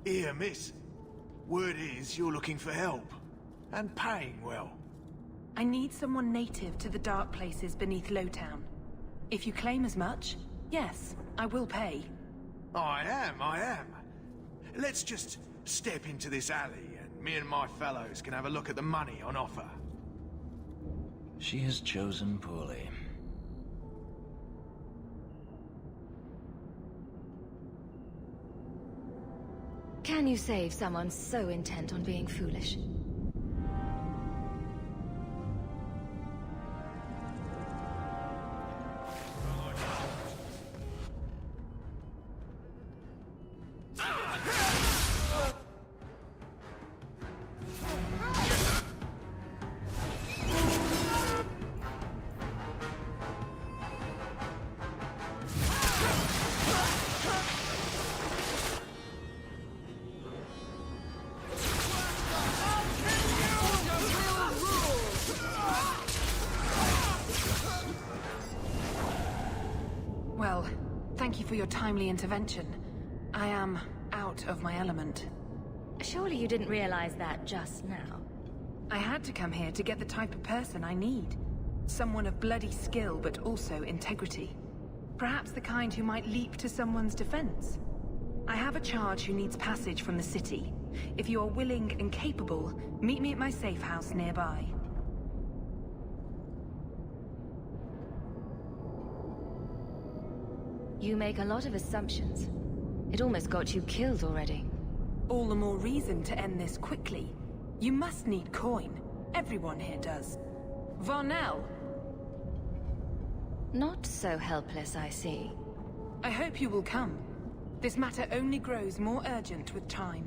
Here, miss. Word is you're looking for help. And paying well. I need someone native to the dark places beneath Lowtown. If you claim as much, yes, I will pay. I am. Let's just step into this alley and me and my fellows can have a look at the money on offer. She has chosen poorly. Can you save someone so intent on being foolish? Well, thank you for your timely intervention. I am out of my element. Surely you didn't realize that just now. I had to come here to get the type of person I need. Someone of bloody skill, but also integrity. Perhaps the kind who might leap to someone's defense. I have a charge who needs passage from the city. If you are willing and capable, meet me at my safe house nearby. You make a lot of assumptions. It almost got you killed already. All the more reason to end this quickly. You must need coin. Everyone here does. Varnell! Not so helpless, I see. I hope you will come. This matter only grows more urgent with time.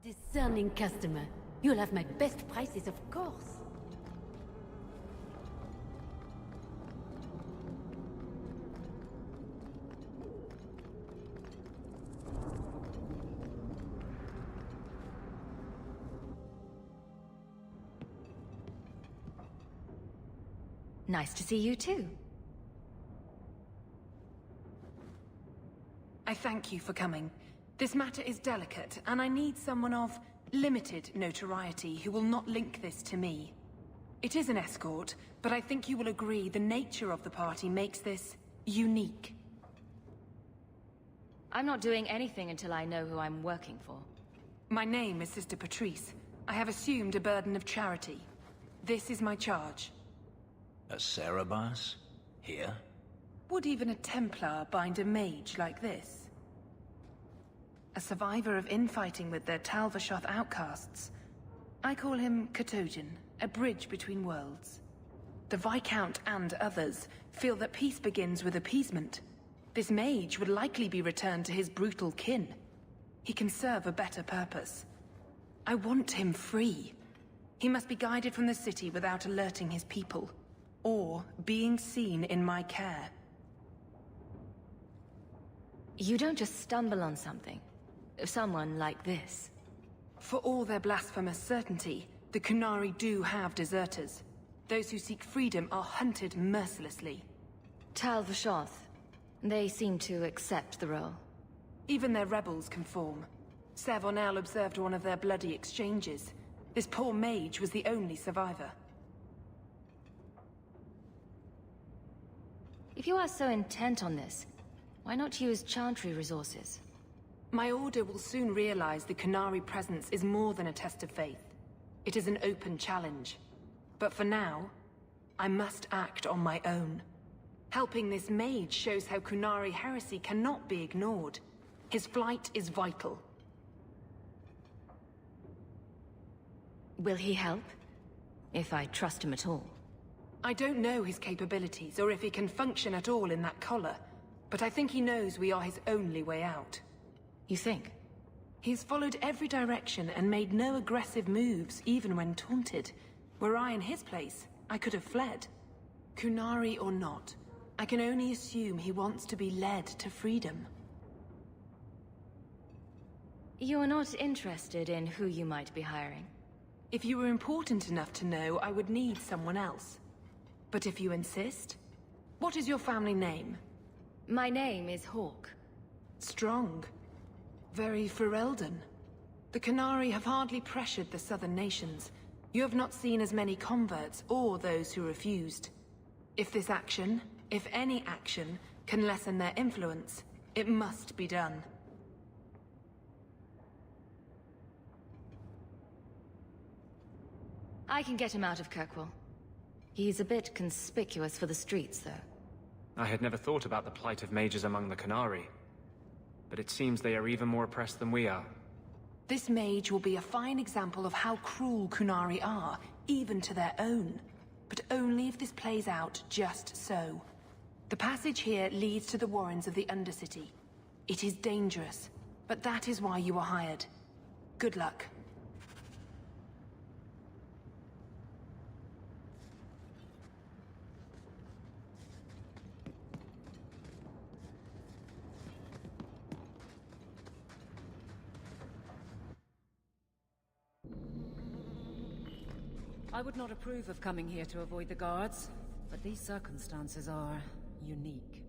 Discerning customer. You'll have my best prices, of course. Nice to see you too. I thank you for coming. This matter is delicate, and I need someone of limited notoriety who will not link this to me. It is an escort, but I think you will agree the nature of the party makes this unique. I'm not doing anything until I know who I'm working for. My name is Sister Patrice. I have assumed a burden of charity. This is my charge. A Cerebas? Here? Would even a Templar bind a mage like this? A survivor of infighting with their Talvashoth outcasts. I call him Katojan, a bridge between worlds. The Viscount and others feel that peace begins with appeasement. This mage would likely be returned to his brutal kin. He can serve a better purpose. I want him free. He must be guided from the city without alerting his people, or being seen in my care. You don't just stumble on something. Someone like this. For all their blasphemous certainty, the Kunari do have deserters. Those who seek freedom are hunted mercilessly. Tal Vashoth. They seem to accept the role. Even their rebels conform. Savonel observed one of their bloody exchanges. This poor mage was the only survivor. If you are so intent on this, why not use Chantry resources? My order will soon realize the Qunari presence is more than a test of faith. It is an open challenge. But for now, I must act on my own. Helping this mage shows how Qunari heresy cannot be ignored. His flight is vital. Will he help? If I trust him at all. I don't know his capabilities, or if he can function at all in that collar, but I think he knows we are his only way out. You think? He's followed every direction and made no aggressive moves, even when taunted. Were I in his place, I could have fled. Qunari or not, I can only assume he wants to be led to freedom. You're not interested in who you might be hiring? If you were important enough to know, I would need someone else. But if you insist, what is your family name? My name is Hawke. Strong. Very Ferelden. The Qunari have hardly pressured the southern nations. You have not seen as many converts or those who refused. If this action, if any action, can lessen their influence, it must be done. I can get him out of Kirkwall. He's a bit conspicuous for the streets, though. I had never thought about the plight of mages among the Qunari. But it seems they are even more oppressed than we are. This mage will be a fine example of how cruel Qunari are, even to their own. But only if this plays out just so. The passage here leads to the warrens of the Undercity. It is dangerous, but that is why you are hired. Good luck. I would not approve of coming here to avoid the guards, but these circumstances are unique.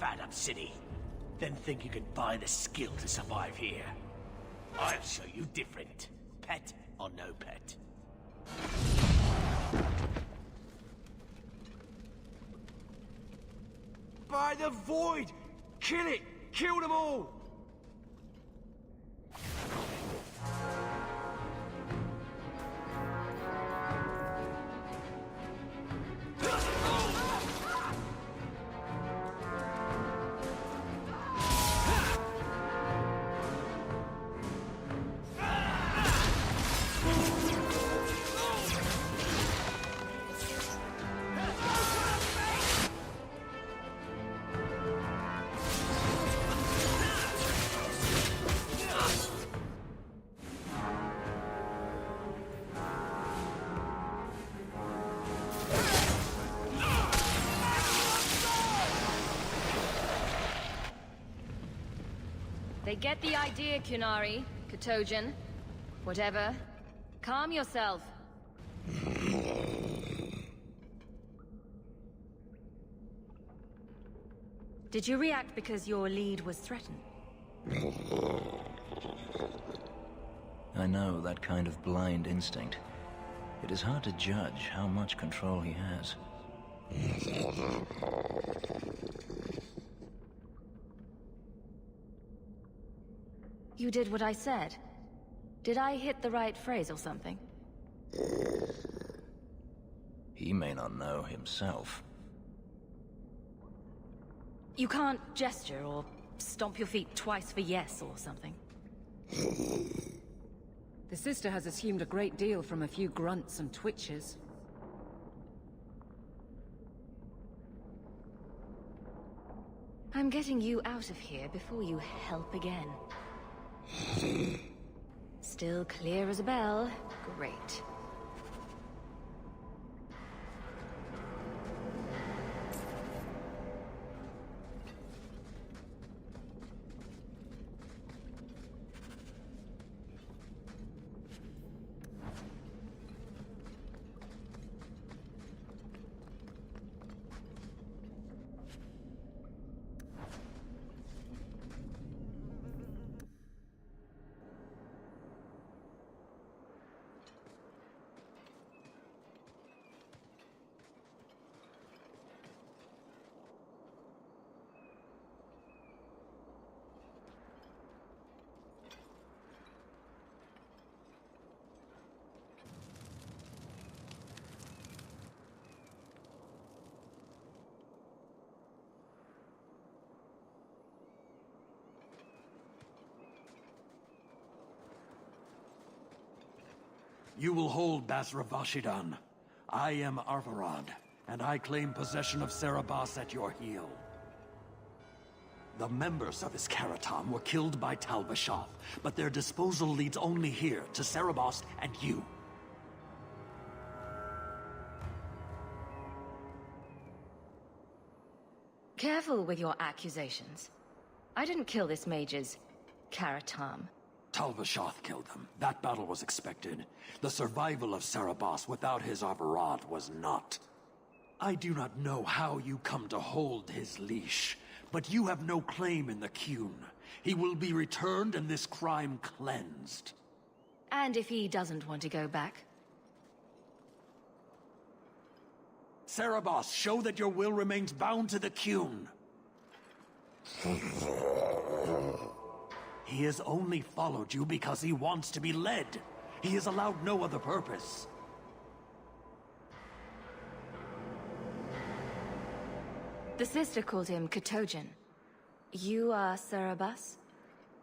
fat-up city, then think you can buy the skill to survive here. I'll show you different. Pet or no pet. By the void! Kill it! Kill them all! They get the idea, Kunari, Katojan. Whatever. Calm yourself. Did you react because your lead was threatened? I know that kind of blind instinct. It is hard to judge how much control he has. You did what I said. Did I hit the right phrase or something? He may not know himself. You can't gesture or stomp your feet twice for yes or something. The sister has assumed a great deal from a few grunts and twitches. I'm getting you out of here before you help again. Still clear as a bell. Great. You will hold Basra Vashidan. I am Arvarad, and I claim possession of Serabas at your heel. The members of his Karatam were killed by Tal-Vashoth, but their disposal leads only here, to Serabas and you. Careful with your accusations. I didn't kill this mage's Karatam. Tal-Vashoth killed them. That battle was expected. The survival of Serabas without his Arvarad was not. I do not know how you come to hold his leash, but you have no claim in the Qun. He will be returned and this crime cleansed. And if he doesn't want to go back? Serabas, show that your will remains bound to the Qun. He has only followed you because he wants to be led. He has allowed no other purpose. The sister called him Katojan. You are Serabas?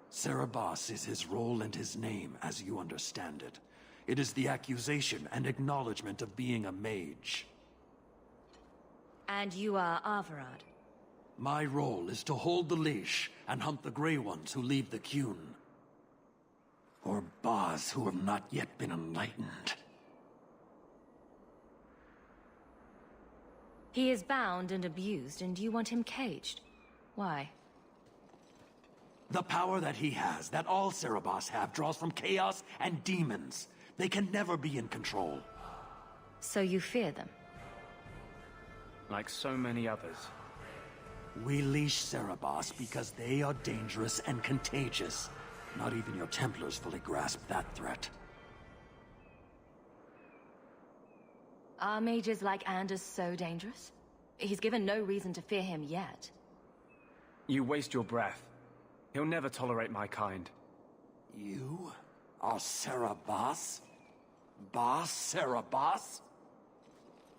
Serabas is his role and his name, as you understand it. It is the accusation and acknowledgement of being a mage. And you are Arvarad? My role is to hold the leash and hunt the Grey Ones who leave the Qun. Or Baz who have not yet been enlightened. He is bound and abused, and you want him caged. Why? The power that he has, that all Serabas have, draws from chaos and demons. They can never be in control. So you fear them? Like so many others. We leash Cerebos because they are dangerous and contagious. Not even your Templars fully grasp that threat. Are mages like Anders so dangerous? He's given no reason to fear him yet. You waste your breath. He'll never tolerate my kind. You are Cerebos? Boss Cerebos?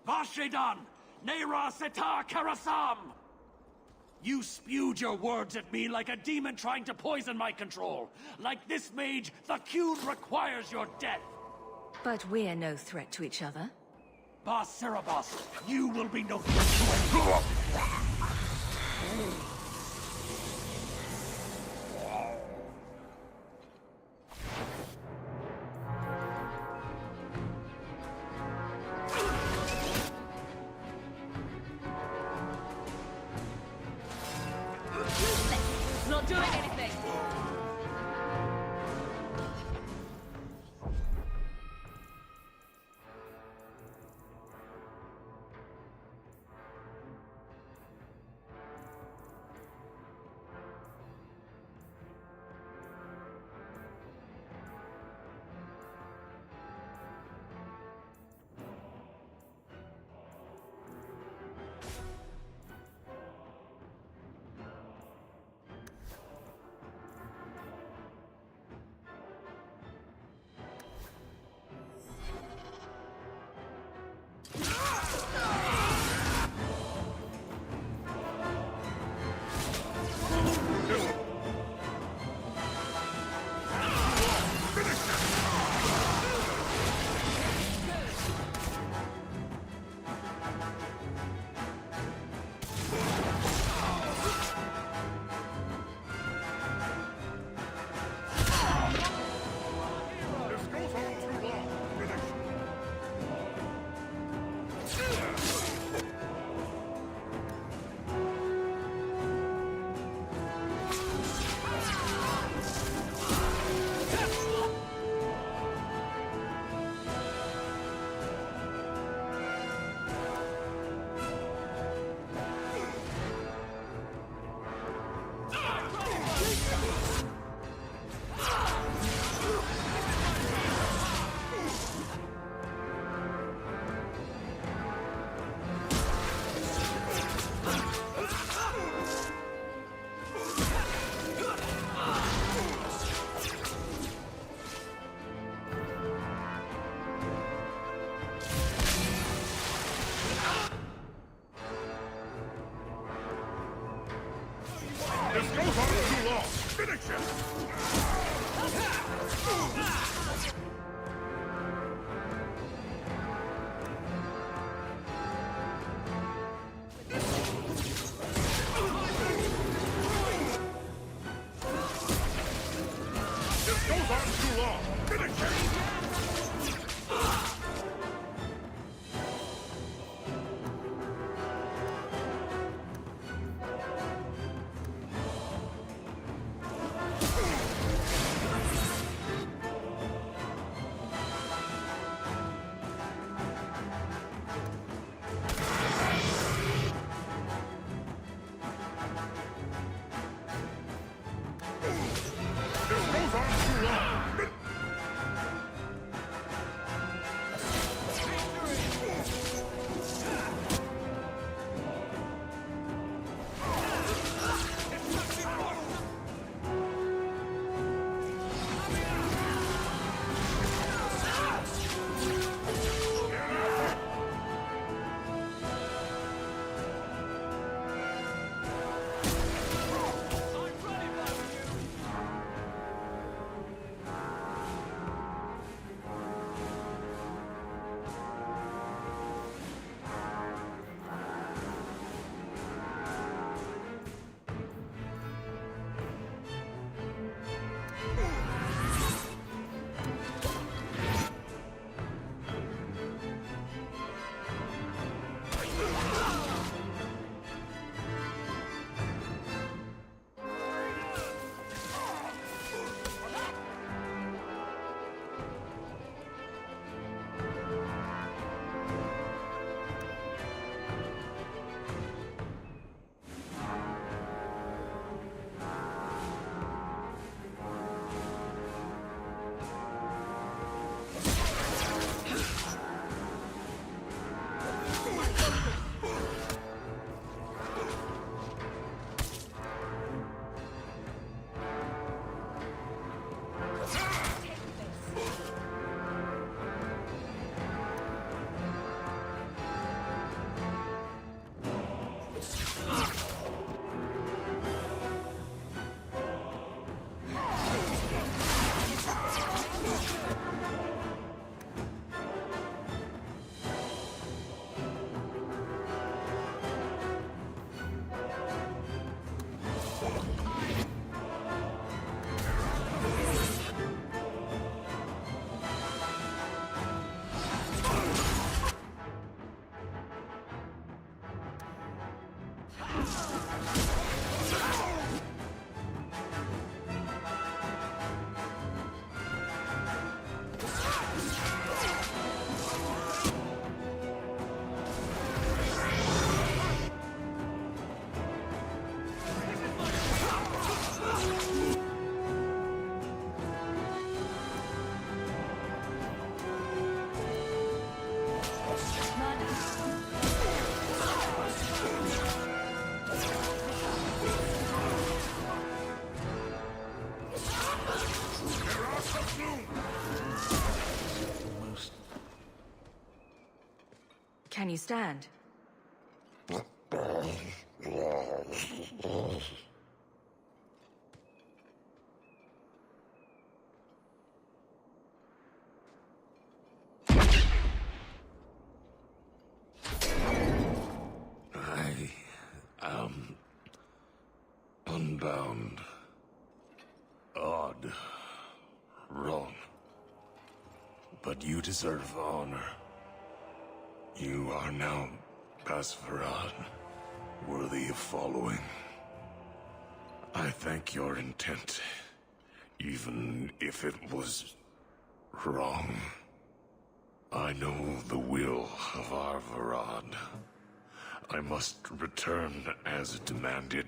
Vashidan! Nera Setar Karasam! You spewed your words at me like a demon trying to poison my control. Like this mage, the Cune requires your death. But we're no threat to each other. Boss Cerebos, you will be no threat to anyone. It's not doing anything! Can you stand? I am unbound. Odd. Wrong. But you deserve honor. You are now Basfarad, worthy of following. I thank your intent, even if it was wrong. I know the will of Arvarad. I must return as demanded.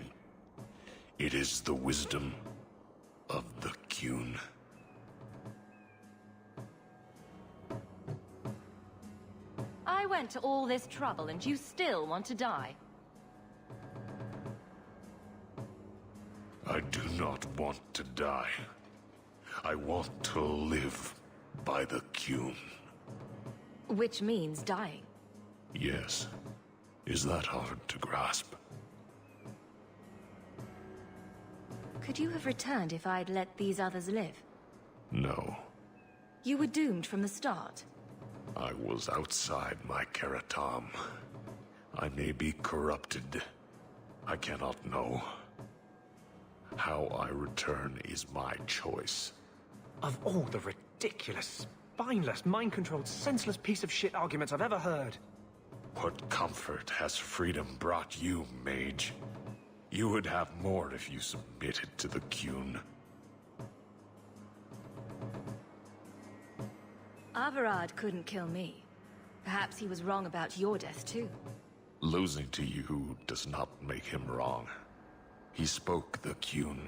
It is the wisdom of the Qun. I went to all this trouble and you still want to die. I do not want to die. I want to live by the Qun. Which means dying. Yes. Is that hard to grasp? Could you have returned if I'd let these others live? No. You were doomed from the start. I was outside my Keratam. I may be corrupted. I cannot know. How I return is my choice. Of all the ridiculous, spineless, mind-controlled, senseless piece of shit arguments I've ever heard. What comfort has freedom brought you, Mage? You would have more if you submitted to the Qun. Arvarad couldn't kill me. Perhaps he was wrong about your death, too. Losing to you does not make him wrong. He spoke the Qun.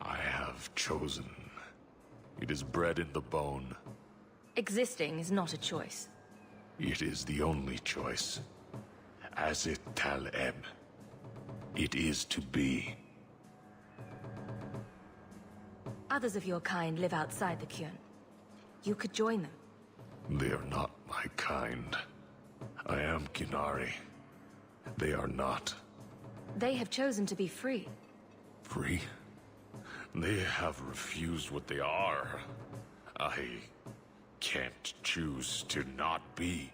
I have chosen. It is bred in the bone. Existing is not a choice. It is the only choice. As it Taleb. It is to be. Others of your kind live outside the Qun. You could join them. They are not my kind. I am Qunari. They are not. They have chosen to be free. Free? They have refused what they are. I can't choose to not be.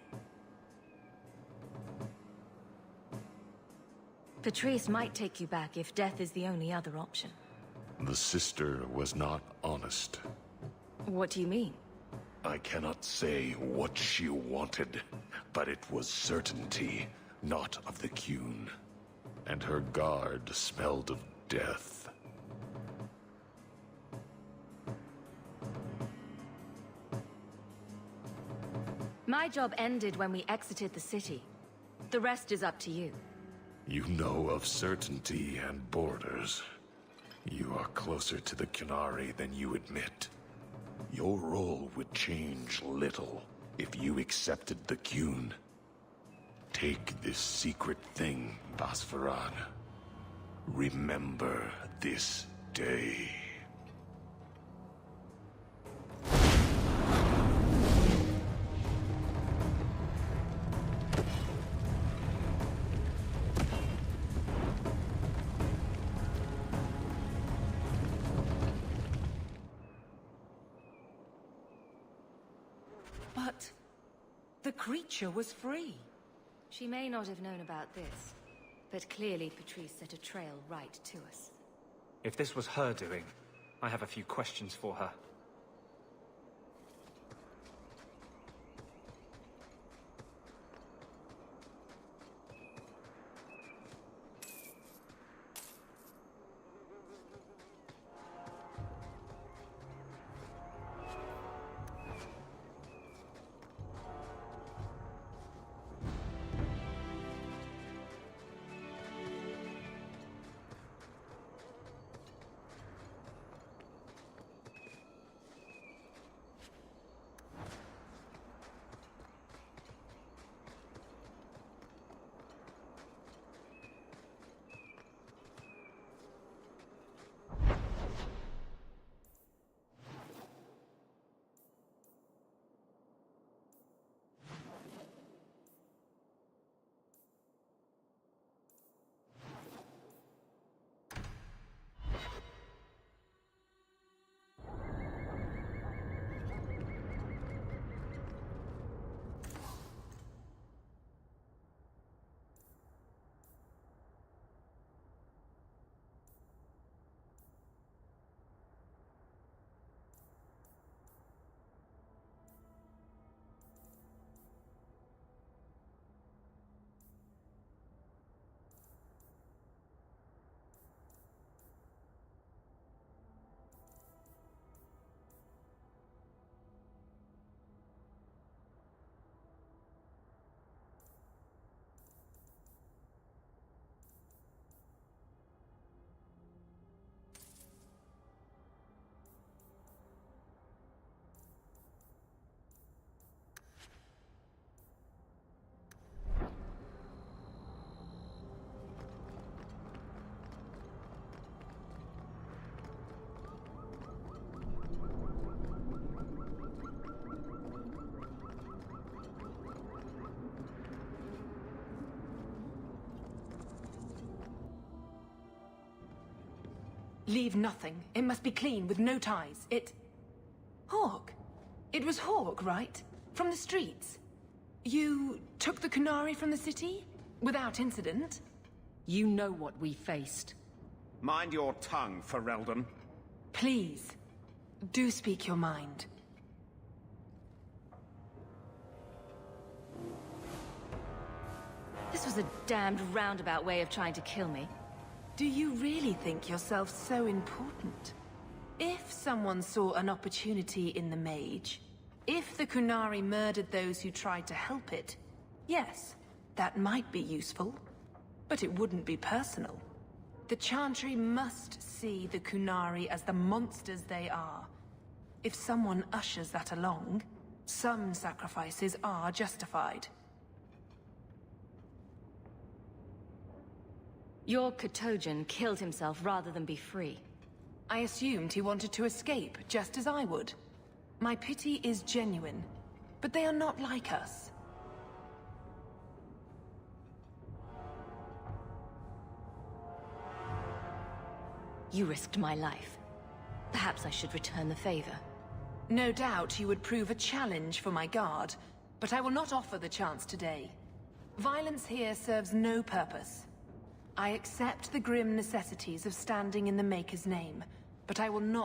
Patrice might take you back if death is the only other option. The sister was not honest. What do you mean? I cannot say what she wanted, but it was certainty, not of the Qun. And her guard smelled of death. My job ended when we exited the city. The rest is up to you. You know of certainty and borders. You are closer to the Qunari than you admit. Your role would change little if you accepted the Qun. Take this secret thing, Basfarad. Remember this day. But the creature was free. She may not have known about this, but clearly Patrice set a trail right to us. If this was her doing, I have a few questions for her. Leave nothing. It must be clean, with no ties. Hawke. It was Hawke, right? From the streets. You took the Qunari from the city? Without incident? You know what we faced. Mind your tongue, Ferelden. Please, do speak your mind. This was a damned roundabout way of trying to kill me. Do you really think yourself so important? If someone saw an opportunity in the Mage, if the Qunari murdered those who tried to help it, yes, that might be useful. But it wouldn't be personal. The Chantry must see the Qunari as the monsters they are. If someone ushers that along, some sacrifices are justified. Your Katojan killed himself rather than be free. I assumed he wanted to escape, just as I would. My pity is genuine, but they are not like us. You risked my life. Perhaps I should return the favor. No doubt you would prove a challenge for my guard, but I will not offer the chance today. Violence here serves no purpose. I accept the grim necessities of standing in the Maker's name, but I will not